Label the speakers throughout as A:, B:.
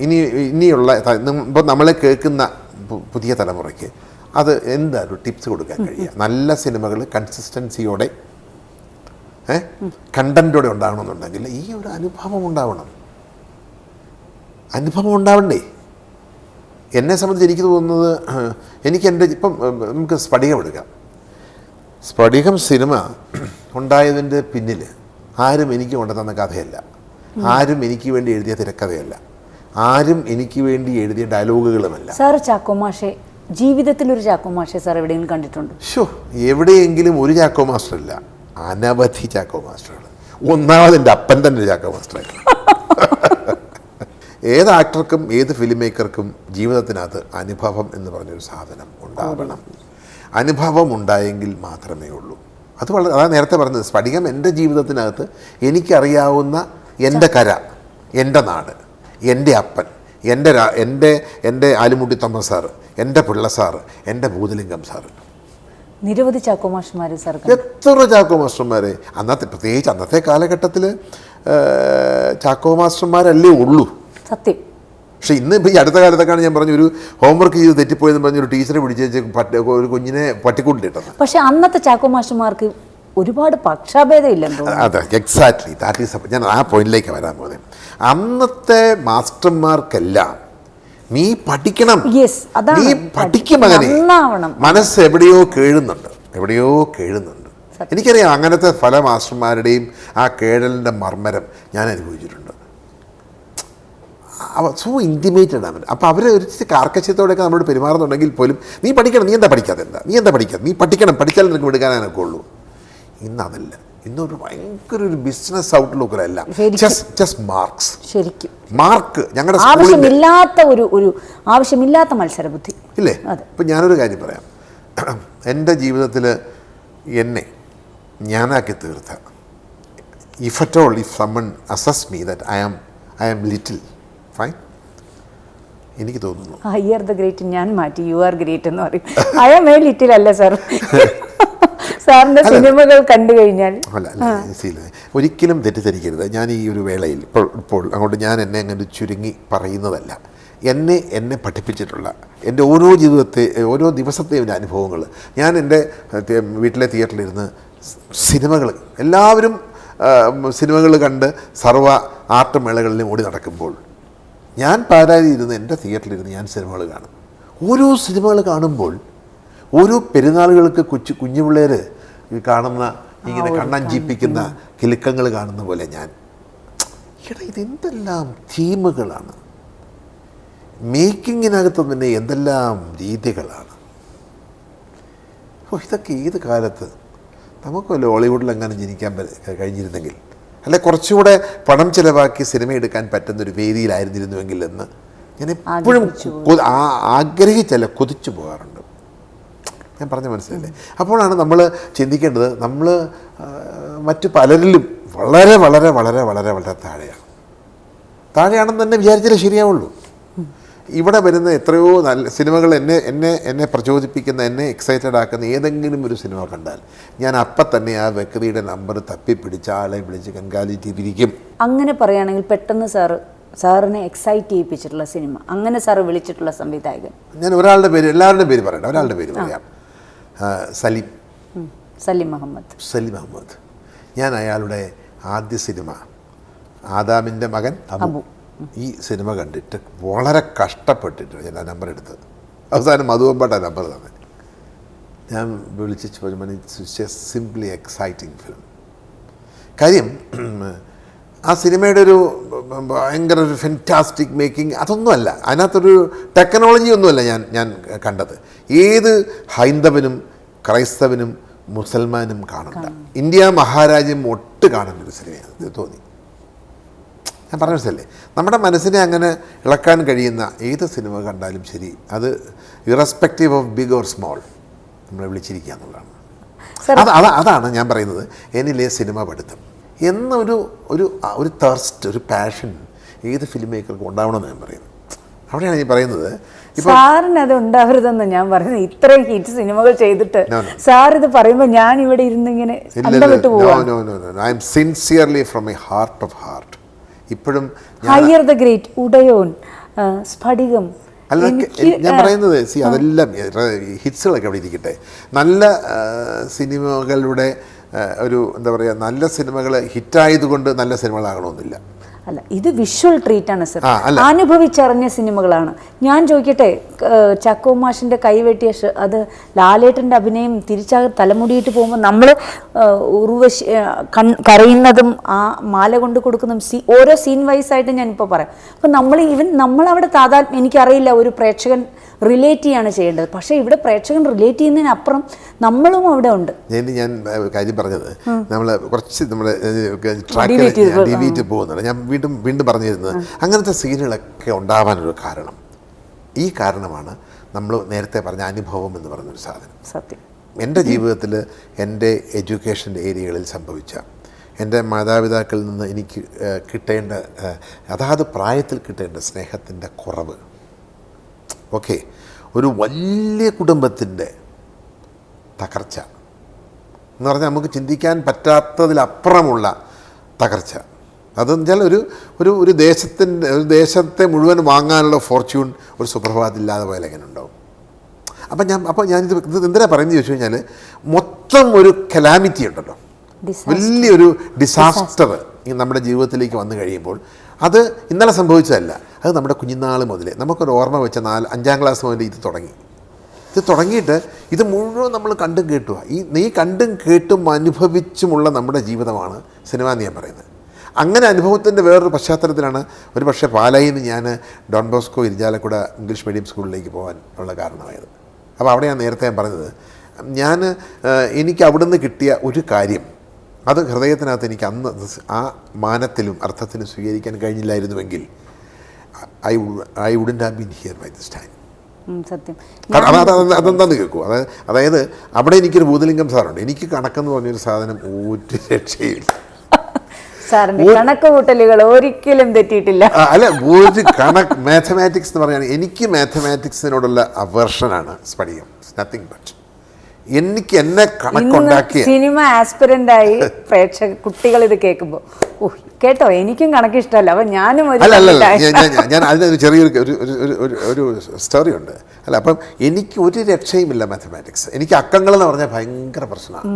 A: ഇനിയുള്ള ഇപ്പോൾ നമ്മളെ കേൾക്കുന്ന പുതിയ തലമുറയ്ക്ക് അത് എന്താണ് ടിപ്സ് കൊടുക്കാൻ കഴിയുക? നല്ല സിനിമകൾ കൺസിസ്റ്റൻസിയോടെ കണ്ടൻറ്റോടെ ഉണ്ടാകണമെന്നുണ്ടെങ്കിൽ ഈ ഒരു അനുഭവം ഉണ്ടാവണ്ടേ? എന്നെ സംബന്ധിച്ച് എനിക്ക് തോന്നുന്നത്, ഇപ്പം നമുക്ക് സ്ഫടികം എടുക്കാം. സ്ഫടികം സിനിമ ഉണ്ടായതിൻ്റെ പിന്നിൽ ആരും എനിക്ക് കൊണ്ടുതന്ന കഥയല്ല, ആരും എനിക്ക് വേണ്ടി എഴുതിയ തിരക്കഥയല്ല, ആരും എനിക്ക് വേണ്ടി എഴുതിയ ഡയലോഗുകളുമല്ല.
B: സാർ ചാക്കോ മാഷെ ജീവിതത്തിൽ ഒരു ചാക്കോ മാഷെ സാർ എവിടെയെങ്കിലും കണ്ടിട്ടുണ്ടോ?
A: എവിടെയെങ്കിലും ഒരു ചാക്കോ മാസ്റ്റർ ഇല്ല, അനവധി ചാക്കോ മാസ്റ്ററുകൾ. ഒന്നാമത് എൻ്റെ അപ്പൻ തന്നെ ഒരു ചാക്കോ മാസ്റ്ററായിരുന്നു. ഏത് ആക്ടർക്കും ഏത് ഫിലിം മേക്കർക്കും ജീവിതത്തിനകത്ത് അനുഭവം എന്ന് പറഞ്ഞൊരു സാധനം ഉണ്ടാവണം. അനുഭവം ഉണ്ടായെങ്കിൽ മാത്രമേ ഉള്ളൂ. അതാണ് നേരത്തെ പറഞ്ഞത്. സ്ഫടികം എൻ്റെ ജീവിതത്തിനകത്ത് എനിക്കറിയാവുന്ന എൻ്റെ കര, എൻ്റെ നാട്, എൻ്റെ അപ്പൻ, എൻ്റെ ആലുമുട്ടി തോമസ് സാറ്, എൻ്റെ പിള്ള സാറ്, എൻ്റെ ഭൂതലിംഗം സാറ്,
B: നിരവധി ചാക്കോ മാസ്റ്റർമാർ സാർ.
A: എത്ര ചാക്കോ മാസ്റ്റർമാരെ പ്രത്യേകിച്ച് അന്നത്തെ കാലഘട്ടത്തിൽ ചാക്കോ മാസ്റ്റർമാരല്ലേ ഉള്ളൂ,
B: സത്യം.
A: പക്ഷേ ഇന്ന് ഇപ്പോൾ ഈ അടുത്ത കാലത്തൊക്കെയാണ് ഞാൻ പറഞ്ഞു, ഒരു ഹോംവർക്ക് ചെയ്ത് തെറ്റിപ്പോയെന്ന് പറഞ്ഞൊരു ടീച്ചറെ പിടിച്ച് ഒരു കുഞ്ഞിനെ പട്ടിക്കൂട്ടിലിട്ടത്.
B: പക്ഷെ അന്നത്തെ ചാക്കോ മാസ്റ്റർമാർക്ക് ഒരുപാട് പക്ഷാഭേദം ഇല്ലെന്നോ?
A: അതെ, എക്സാക്ട്ലി. That is. ഞാൻ ആ പോയിന്റിലേക്ക് വരാൻ പോകുന്നത്. അന്നത്തെ മാസ്റ്റർമാർക്കെല്ലാം നീ പഠിക്കണം, നീ പഠിക്കും മകനെ, മനസ്സ് എവിടെയോ കേഴുന്നുണ്ട്. എനിക്കറിയാം അങ്ങനത്തെ പല മാസ്റ്റർമാരുടെയും ആ കേഴലിൻ്റെ മർമ്മരം ഞാൻ അനുഭവിച്ചിട്ടുണ്ട്. സോ ഇൻറ്റിമേറ്റഡ് ആണ്. അപ്പോൾ അവർ ഒരു കാർക്കശ്യത്തോടെയൊക്കെ നമ്മളോട് പെരുമാറുന്നുണ്ടെങ്കിൽ പോലും നീ പഠിക്കണം, നീ എന്താ പഠിക്കാതെ, നീ പഠിക്കണം, പഠിച്ചാൽ നിനക്ക് എടുക്കാനൊക്കെ ഉള്ളൂ. ഇന്നതല്ല. ഇന്നൊരു ഭയങ്കര ഒരു ബിസിനസ് ഔട്ട്ലുക്കല്ല, ജസ്റ്റ് മാർക്സ്.
B: ശരിക്കും
A: മാർക്ക് ഞങ്ങളുടെ
B: ആവശ്യമില്ലാത്ത മത്സരബുദ്ധി
A: ഇല്ലേ? ഇപ്പം ഞാനൊരു കാര്യം പറയാം. എൻ്റെ ജീവിതത്തിൽ എന്നെ ഞാനാക്കി തീർത്ത, if someone assess me that I am little, fine, എനിക്ക് തോന്നുന്നു
B: ഐ ആർ ദ ഗ്രേറ്റ് ഞാൻ മാറ്റി യു ആർ ഗ്രേറ്റ് എന്ന് പറയും. ഐ ആം എ ലിറ്റിൽ അല്ല സാർ. സാറിൻ്റെ സിനിമകൾ കണ്ടു കഴിഞ്ഞാൽ
A: ഒരിക്കലും തെറ്റിദ്ധരിക്കരുത്. ഞാൻ ഈ ഒരു വേളയിൽ ഇപ്പോൾ അങ്ങോട്ട് ഞാൻ എന്നെ അങ്ങനെ ചുരുങ്ങി പറയുന്നതല്ല. എന്നെ പഠിപ്പിച്ചിട്ടുള്ള എൻ്റെ ഓരോ ദിവസത്തെയും എൻ്റെ അനുഭവങ്ങൾ, ഞാൻ എൻ്റെ വീട്ടിലെ തിയേറ്ററിലിരുന്ന് എല്ലാവരും സിനിമകൾ കണ്ട് സർവ്വ ആർട്ട് മേളകളിലും ഓടി നടക്കുമ്പോൾ ഞാൻ പാരാതിരുന്ന് എൻ്റെ തിയേറ്ററിലിരുന്ന് ഞാൻ സിനിമകൾ കാണും. ഓരോ സിനിമകൾ കാണുമ്പോൾ ഓരോ പെരുന്നാളുകൾക്ക് കുഞ്ഞു പിള്ളേർ കാണുന്ന ഇങ്ങനെ കണ്ണഞ്ചിപ്പിക്കുന്ന കിലുക്കങ്ങൾ കാണുന്ന പോലെ ഞാൻ ഇതെന്തെല്ലാം തീമുകളാണ്, മേക്കിങ്ങിനകത്ത് തന്നെ എന്തെല്ലാം രീതികളാണ്. ഇതൊക്കെ ഏത് കാലത്ത് നമുക്ക് വല്ല ഹോളിവുഡിൽ എങ്ങനെ ജനിക്കാൻ കഴിഞ്ഞിരുന്നെങ്കിൽ, അല്ലെ കുറച്ചുകൂടെ പണം ചിലവാക്കി സിനിമ എടുക്കാൻ പറ്റുന്നൊരു വേദിയിലായിരുന്നിരുന്നുവെങ്കിൽ എന്ന് ഞാൻ എപ്പോഴും ആഗ്രഹിച്ചല്ല കൊതിച്ചു പോകാറുണ്ട്. ഞാൻ പറഞ്ഞ മനസ്സിലല്ലേ? അപ്പോഴാണ് നമ്മൾ ചിന്തിക്കേണ്ടത്, നമ്മൾ മറ്റു പലരിലും വളരെ വളരെ വളരെ വളരെ വളരെ താഴെയാണെന്ന് തന്നെ വിചാരിച്ചാലേ ശരിയാവുള്ളൂ. ഇവിടെ വരുന്ന എത്രയോ നല്ല സിനിമകൾ എന്നെ പ്രചോദിപ്പിക്കുന്ന, എന്നെ എക്സൈറ്റഡ് ആക്കുന്ന ഏതെങ്കിലും ഒരു സിനിമ കണ്ടാൽ ഞാൻ അപ്പം തന്നെ ആ വ്യക്തിയുടെ നമ്പർ തപ്പിപ്പിടിച്ച ആളെ വിളിച്ച് കൺകാലിറ്റി തിരിക്കും.
B: അങ്ങനെ പറയുകയാണെങ്കിൽ പെട്ടെന്ന് സാറിനെ എക്സൈറ്റ് ചെയ്യിപ്പിച്ചിട്ടുള്ള സിനിമ, അങ്ങനെ സാറ് വിളിച്ചിട്ടുള്ള സംവിധായകൻ?
A: ഞാൻ എല്ലാവരുടെയും പേര് പറയണ്ട, ഒരാളുടെ പേര് പറയാം. സലീം അഹമ്മദ്. ഞാൻ അയാളുടെ ആദ്യ സിനിമ ആദാമിൻ്റെ മകൻ അബു, ഈ സിനിമ കണ്ടിട്ട് വളരെ കഷ്ടപ്പെട്ടിട്ട് ഞാൻ ആ നമ്പർ എടുത്തത്. അവസാനം മധുവമ്പാട്ട് ആ നമ്പർ തന്നെ ഞാൻ വിളിച്ച് സിംപ്ലി എക്സൈറ്റിംഗ് ഫിലിം. കാര്യം ആ സിനിമയുടെ ഒരു ഭയങ്കര ഒരു ഫെൻറ്റാസ്റ്റിക് മേക്കിംഗ് അതൊന്നുമല്ല, അതിനകത്തൊരു ടെക്നോളജി ഒന്നുമല്ല ഞാൻ കണ്ടത്. ഏത് ഹൈന്ദവനും ക്രൈസ്തവനും മുസൽമാനും കാണണ്ട, ഇന്ത്യ മഹാരാജ്യം ഒട്ട് കാണേണ്ട ഒരു സിനിമയാണ് തോന്നി. ഞാൻ പറഞ്ഞ മനസ്സിലല്ലേ? നമ്മുടെ മനസ്സിനെ അങ്ങനെ ഇളക്കാൻ കഴിയുന്ന ഏത് സിനിമ കണ്ടാലും ശരി, അത് irrespective of big or small നമ്മളെ വിളിച്ചിരിക്കുക എന്നുള്ളതാണ്. അതാണ് ഞാൻ പറയുന്നത്, എന്നിലെ സിനിമ പഠിത്തം എന്നൊരു ഒരു തേർസ്റ്റ്, ഒരു പാഷൻ ഏത് ഫിലിം മേക്കർക്കും ഉണ്ടാവണമെന്ന് ഞാൻ പറയുന്നത്. അവിടെയാണ് ഞാൻ പറയുന്നത്.
B: സാറിന് അത് ഉണ്ടാവരുതെന്ന് ഞാൻ പറയുന്നത്. ഇത്രയും ഹിറ്റ് സിനിമകൾ ചെയ്തിട്ട് സാർ ഇത് പറയുമ്പോൾ ഞാൻ ഇവിടെ ഇരുന്ന് ഇങ്ങനെ
A: I M sincerely from my heart of heart ഇപ്പോഴും
B: ഹയർ ദ ഗ്രേറ്റ്, ഉദയോൻ, സ്ഫടികം.
A: അല്ല, ഞാൻ പറയുന്നത് അതെല്ലാം ഹിറ്റ്സുകളൊക്കെ അവിടെ ഇരിക്കട്ടെ. നല്ല സിനിമകളുടെ ഒരു എന്താ പറയുക, നല്ല സിനിമകൾ ഹിറ്റായതുകൊണ്ട് നല്ല സിനിമകളാകണമെന്നില്ല.
B: അല്ല, ഇത് വിഷ്വൽ ട്രീറ്റാണ് സർ, അനുഭവിച്ചറിഞ്ഞ സിനിമകളാണ്. ഞാൻ ചോദിക്കട്ടെ, ചക്കോ മാഷിൻ്റെ കൈവെട്ടിയ അത് ലാലേട്ടൻ്റെ അഭിനയം തിരിച്ചാ തലമുടിയിട്ട് പോകുമ്പോൾ നമ്മൾ ഉർവശി കരയുന്നതും ആ മാല കൊണ്ട് കൊടുക്കുന്നതും ഓരോ സീൻ വൈസായിട്ട് ഞാനിപ്പോൾ പറയാം. അപ്പം നമ്മളവിടെ എനിക്കറിയില്ല, ഒരു പ്രേക്ഷകൻ റിലേറ്റ് ചെയ്യാണ് ചെയ്യേണ്ടത്. പക്ഷേ ഇവിടെ പ്രേക്ഷകൻ റിലേറ്റ് ചെയ്യുന്നതിനപ്പുറം നമ്മളും അവിടെ ഉണ്ട്.
A: ഞാൻ കാര്യം പറഞ്ഞത് നമ്മൾ കുറച്ച് നമ്മൾ ഡിവീറ്റ് പോകുന്നുണ്ട്. ഞാൻ വീണ്ടും പറഞ്ഞു തരുന്നത്, അങ്ങനത്തെ സീനുകളൊക്കെ ഉണ്ടാവാനൊരു കാരണം, ഈ കാരണമാണ് നമ്മൾ നേരത്തെ പറഞ്ഞ അനുഭവം എന്ന് പറയുന്നൊരു സാധനം.
B: സത്യം.
A: എൻ്റെ ജീവിതത്തിൽ എൻ്റെ എഡ്യൂക്കേഷൻ ഏരിയകളിൽ സംഭവിച്ച, എൻ്റെ മാതാപിതാക്കളിൽ നിന്ന് എനിക്ക് കിട്ടേണ്ട, അതാത് പ്രായത്തിൽ കിട്ടേണ്ട സ്നേഹത്തിൻ്റെ കുറവ്, ഓക്കെ, ഒരു വലിയ കുടുംബത്തിൻ്റെ തകർച്ച എന്ന് പറഞ്ഞാൽ നമുക്ക് ചിന്തിക്കാൻ പറ്റാത്തതിലപ്പുറമുള്ള തകർച്ച. അതെന്ന് വെച്ചാൽ ഒരു ദേശത്തെ മുഴുവൻ വാങ്ങാനുള്ള ഫോർച്യൂൺ ഒരു സുപ്രഭാതത്തില്ലാതെ പോയാൽ എങ്ങനെ ഉണ്ടാവും? അപ്പോൾ ഞാനിത് എന്തിനാ പറയുന്നത് ചോദിച്ചു കഴിഞ്ഞാൽ, മൊത്തം ഒരു കലാമിറ്റി ഉണ്ടല്ലോ, വലിയൊരു ഡിസാസ്റ്റർ നമ്മുടെ ജീവിതത്തിലേക്ക് വന്നു കഴിയുമ്പോൾ, അത് ഇന്നലെ സംഭവിച്ചതല്ല, അത് നമ്മുടെ കുഞ്ഞുനാൾ മുതലേ നമുക്കൊരു ഓർമ്മ വെച്ച 5-ാം ക്ലാസ് മുതൽ ഇത് തുടങ്ങിയിട്ട് ഇത് മുഴുവൻ നമ്മൾ കണ്ടും കേട്ടുക. ഈ കണ്ടും കേട്ടും അനുഭവിച്ചുമുള്ള നമ്മുടെ ജീവിതമാണ് സിനിമ എന്ന് ഞാൻ പറയുന്നത്. അങ്ങനെ അനുഭവത്തിൻ്റെ വേറൊരു പശ്ചാത്തലത്തിലാണ് ഒരു പക്ഷേ പാലായിൽ നിന്ന് ഞാൻ ഡോൺ ബോസ്കോ ഇരിജാലക്കുട ഇംഗ്ലീഷ് മീഡിയം സ്കൂളിലേക്ക് പോകാൻ ഉള്ള കാരണമായത്. അപ്പോൾ അവിടെ നേരത്തെ ഞാൻ പറഞ്ഞത്, എനിക്ക് അവിടെ നിന്ന് കിട്ടിയ ഒരു കാര്യം, അത് ഹൃദയത്തിനകത്ത് എനിക്ക് അന്ന് ആ മാനത്തിലും അർത്ഥത്തിലും സ്വീകരിക്കാൻ കഴിഞ്ഞില്ലായിരുന്നുവെങ്കിൽ I wouldn't have been here by this time.
B: സത്യം.
A: അതെന്താന്ന് കേൾക്കൂ. അതായത് അവിടെ എനിക്കൊരു ഭൂതലിംഗം സാറുണ്ട്. എനിക്ക് കണക്കെന്ന് പറഞ്ഞൊരു സാധനം ഒരു രക്ഷയില്ല.
B: കണക്ക് കൂട്ടലുകൾ ഒരിക്കലും തെറ്റിയിട്ടില്ല.
A: അല്ല, ഒരു മാത്തമാറ്റിക്സ് എന്ന് പറയുകയാണ്, എനിക്ക് മാത്തമാറ്റിക്സിനോടുള്ള അവേർഷനാണ് സ്ഫടികം. നത്തിങ് ബട്ട് എനിക്ക് എന്നെ കണക്കുണ്ടാക്കിയ
B: സിനിമ ആസ്പിരൻ്റായി കുട്ടികൾ ഇത് കേൾക്കുമ്പോൾ, കേട്ടോ എനിക്കും കണക്ക് ഇഷ്ടമല്ല, അപ്പം ഞാനും
A: ഞാൻ അതിനൊരു ചെറിയൊരു സ്റ്റോറി ഉണ്ട്. അല്ല, അപ്പം എനിക്ക് ഒരു രക്ഷയുമില്ല മാത്തമാറ്റിക്സ്. എനിക്ക് അക്കങ്ങളെന്ന് പറഞ്ഞാൽ ഭയങ്കര പ്രശ്നമാണ്.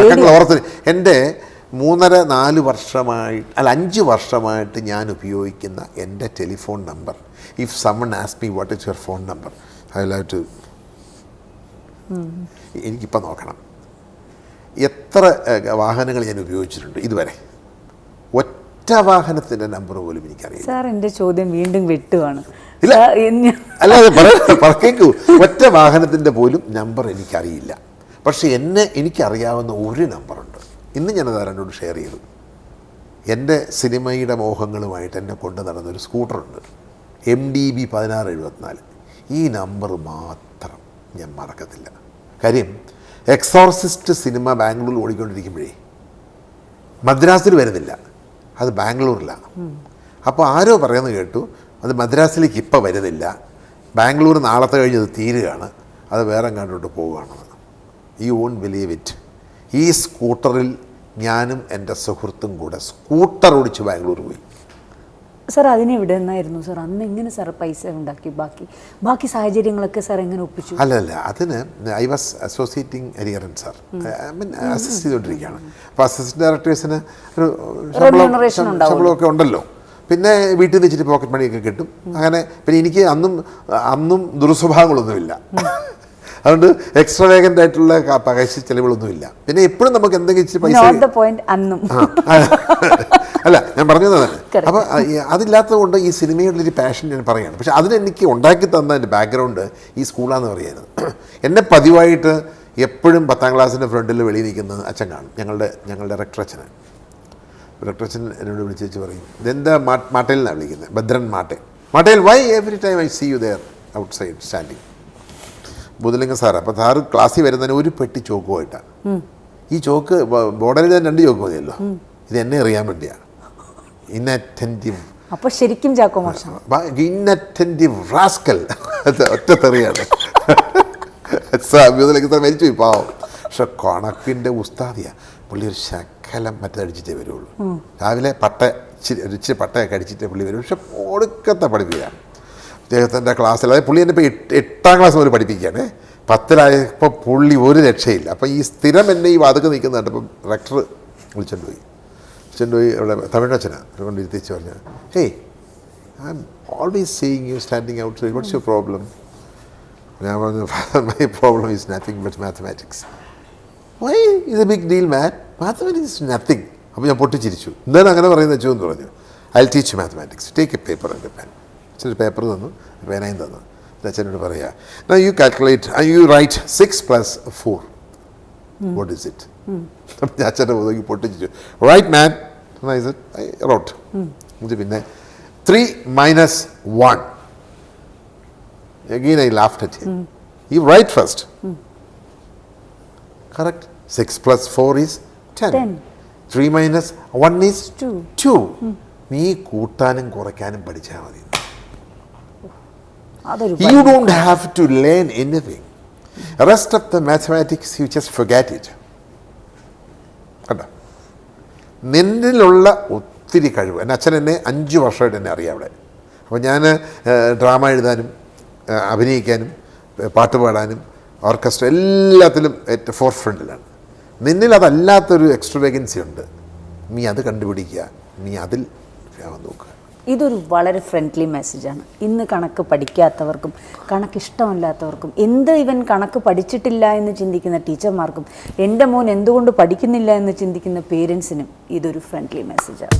A: അക്കങ്ങൾ ഓർത്ത് എൻ്റെ 3-4 വർഷമായിട്ട്, അല്ല 5 വർഷമായിട്ട് ഞാൻ ഉപയോഗിക്കുന്ന എൻ്റെ telephone number, if someone ask me what is your phone number, I will have to, എനിക്കിപ്പോൾ നോക്കണം എത്ര വാഹനങ്ങൾ ഞാൻ ഉപയോഗിച്ചിട്ടുണ്ട് ഇതുവരെ. ഒറ്റ വാഹനത്തിൻ്റെ നമ്പർ പോലും എനിക്കറിയില്ല.
B: സാർ, എൻ്റെ ചോദ്യം വീണ്ടും വെട്ടുവാണ്.
A: ഇല്ല, അല്ലാതെ പറക്കേക്കൂ, ഒറ്റ വാഹനത്തിൻ്റെ പോലും നമ്പർ എനിക്കറിയില്ല. പക്ഷേ എനിക്കറിയാവുന്ന ഒരു നമ്പറുണ്ട്. ഇന്ന് ഞാനത് ആരോട് ഷെയർ ചെയ്തു. എൻ്റെ സിനിമയുടെ മോഹങ്ങളുമായിട്ട് എന്നെ കൊണ്ട് നടന്നൊരു സ്കൂട്ടറുണ്ട്, MDB 1674. ഈ നമ്പർ മാത്രം ഞാൻ മറക്കത്തില്ല. കാര്യം, എക്സോർസിസ്റ്റ് സിനിമ ബാംഗ്ലൂരിൽ ഓടിക്കൊണ്ടിരിക്കുമ്പോഴേ മദ്രാസിൽ വരുന്നില്ല, അത് ബാംഗ്ലൂരിലാണ്. അപ്പോൾ ആരോ പറയുന്നത് കേട്ടു, അത് മദ്രാസിലേക്ക് ഇപ്പോൾ വരുന്നില്ല, ബാംഗ്ലൂർ നാളത്തെ കഴിഞ്ഞ് അത് തീരുകയാണ്, അത് വേറെ കണ്ടോട്ട് പോവുകയാണെന്ന്. You won't believe it. ഈ സ്കൂട്ടറിൽ ഞാനും എൻ്റെ സുഹൃത്തും കൂടെ സ്കൂട്ടർ ഓടിച്ച് ബാംഗ്ലൂർ പോയി.
B: സാർ, അതിനെവിടെ നിന്നായിരുന്നു സാർ? അന്ന് എങ്ങനെ സാർ പൈസ ഉണ്ടാക്കി? ബാക്കി സാഹചര്യങ്ങളൊക്കെ സാർ എങ്ങനെ ഒപ്പിച്ചു?
A: അല്ല, അതിന് I was associating Hariharan sir, assist ചെയ്തുകൊണ്ടിരിക്കുകയാണ്. അപ്പോൾ അസിസ്റ്റന്റ് ഡയറക്ടേഴ്സിന് ഒരു ശമ്പളമൊക്കെ ഉണ്ടല്ലോ. പിന്നെ വീട്ടിൽ നിന്ന് ഇച്ചിരി പോക്കറ്റ് മണിയൊക്കെ കിട്ടും. അങ്ങനെ പിന്നെ എനിക്ക് അന്നും ദുർസ്വഭാവങ്ങളൊന്നുമില്ല. അതുകൊണ്ട് എക്സ്ട്രാ വേഗൻ്റ് ആയിട്ടുള്ള പകശ ചെലവുകളൊന്നുമില്ല. പിന്നെ എപ്പോഴും നമുക്ക് എന്തെങ്കിലും ഇച്ചിരി പൈസ, അല്ല ഞാൻ പറഞ്ഞത് തന്നെ. അപ്പോൾ അതില്ലാത്തത് കൊണ്ട് ഈ സിനിമയുടെ ഒരു പാഷൻ ഞാൻ പറയുകയാണ്. പക്ഷേ അതിനെനിക്ക് ഉണ്ടാക്കി തന്ന എൻ്റെ ബാക്ക്ഗ്രൗണ്ട് ഈ സ്കൂളാന്ന് പറയുന്നത്. എന്നെ പതിവായിട്ട് എപ്പോഴും 10-ാം ക്ലാസ്സിൻ്റെ ഫ്രണ്ടിൽ വെളിയിൽ നിൽക്കുന്നത് അച്ഛൻ കാണും. ഞങ്ങളുടെ റെക്ടറച്ഛൻ എന്നോട് വിളിച്ച് വെച്ച് പറയും, ഇതെന്താ മാട്ടയിൽ നിന്നാണ് വിളിക്കുന്നത്, Bhadran Mattayil, why every time I see you there outside standing. Bhoothalingam sir. അപ്പോൾ സാറ് ക്ലാസ്സിൽ വരുന്നതിന് ഒരു പെട്ടി ചോക്കുമായിട്ടാണ്. ഈ ചോക്ക് ബോർഡറിൽ തന്നെ 2 ചോക്ക് മതിയല്ലോ, ഇത് എന്നെ അറിയാൻ വേണ്ടിയാണ്. ഇൻഅറ്റൻറ്റീവ്.
B: അപ്പോൾ ശരിക്കും ചാക്കോ മാഷ്
A: ഇൻഅറ്റൻറ്റീവ് റാസ്കൽ, ഒറ്റ തെറിയാണ്. ഭൂതലിംഗം സാർ മരിച്ചു പോയി പാവം. പക്ഷെ കണക്കിൻ്റെ ഉസ്താദിയാണ് പുള്ളി. ഒരു ശകലം മറ്റടിച്ചിട്ടേ വരുള്ളൂ. രാവിലെ പട്ട ഇച്ചിരി പട്ടയൊക്കെ അടിച്ചിട്ട് പുള്ളി വരും. പക്ഷെ ഒടുക്കത്തെ പഠിപ്പിക്കുകയാണ് അദ്ദേഹത്തിൻ്റെ ക്ലാസ്സിൽ. അതായത് പുള്ളി എന്നെ ഇപ്പോൾ 8ാം ക്ലാസ് മുതൽ പഠിപ്പിക്കുകയാണ്. 10ലായപ്പോൾ പുള്ളി ഒരു രക്ഷയില്ല. അപ്പോൾ ഈ സ്ഥിരം എന്നെ ഈ വാതക്ക് നിൽക്കുന്നുണ്ട്. അപ്പം റെക്ടർ വിളിച്ചുകൊണ്ട് പോയി അവിടെ തമിഴച്ചനാണ് കൊണ്ട് ഇരുത്തിച്ച് പറഞ്ഞു, hey I am always seeing you standing outside, what's your problem? ഞാൻ പറഞ്ഞു, my problem is nothing but mathematics. Why is a big deal man? Mathematics is nothing. അപ്പോൾ ഞാൻ പൊട്ടിച്ചിരിച്ചു. എന്താണ് അങ്ങനെ പറയുന്നത് വെച്ചു എന്ന് പറഞ്ഞു. I will teach mathematics, take a paper and a pen. അച്ഛനൊരു പേപ്പർ തന്നു, പേനയും തന്നു. അച്ഛനോട് പറയുക, now you calculate, you write 6 plus 4. What is it? അപ്പം അച്ഛൻ്റെ മുതൽ പൊട്ടിച്ചു. Right man. I wrote. ഇത് പിന്നെ 3 minus 1. Again I laughed at him. You write first. Correct. 6 plus 4 is 10. 3 minus 1 is 2. നീ കൂട്ടാനും കുറയ്ക്കാനും പഠിച്ചാൽ മതി. You don't have to learn anything. The rest of the mathematics, you just forget it. കണ്ടോ, നിന്നിലുള്ള ഒത്തിരി കഴിവ്. എൻ്റെ അച്ഛൻ എന്നെ 5 വർഷമായിട്ട് എന്നെ അറിയാം അവിടെ. അപ്പോൾ ഞാൻ ഡ്രാമ എഴുതാനും അഭിനയിക്കാനും പാട്ട് പാടാനും ഓർക്കസ്ട്ര എല്ലാത്തിലും ഏറ്റവും ഫോർ ഫ്രണ്ടിലാണ്. നിന്നിൽ അതല്ലാത്തൊരു എക്സ്ട്രാ വേക്കൻസി ഉണ്ട്. നീ അത് കണ്ടുപിടിക്കുക, നീ അതിൽ നോക്കുക.
B: ഇതൊരു വളരെ ഫ്രണ്ട്ലി മെസ്സേജാണ്. ഇന്ന് കണക്ക് പഠിക്കാത്തവർക്കും കണക്ക് ഇഷ്ടമല്ലാത്തവർക്കും, ഇവൻ കണക്ക് പഠിച്ചിട്ടില്ല എന്ന് ചിന്തിക്കുന്ന ടീച്ചർമാർക്കും, എൻ്റെ മോൻ എന്തുകൊണ്ട് പഠിക്കുന്നില്ല എന്ന് ചിന്തിക്കുന്ന പേരൻസിനും ഇതൊരു ഫ്രണ്ട്ലി മെസ്സേജാണ്.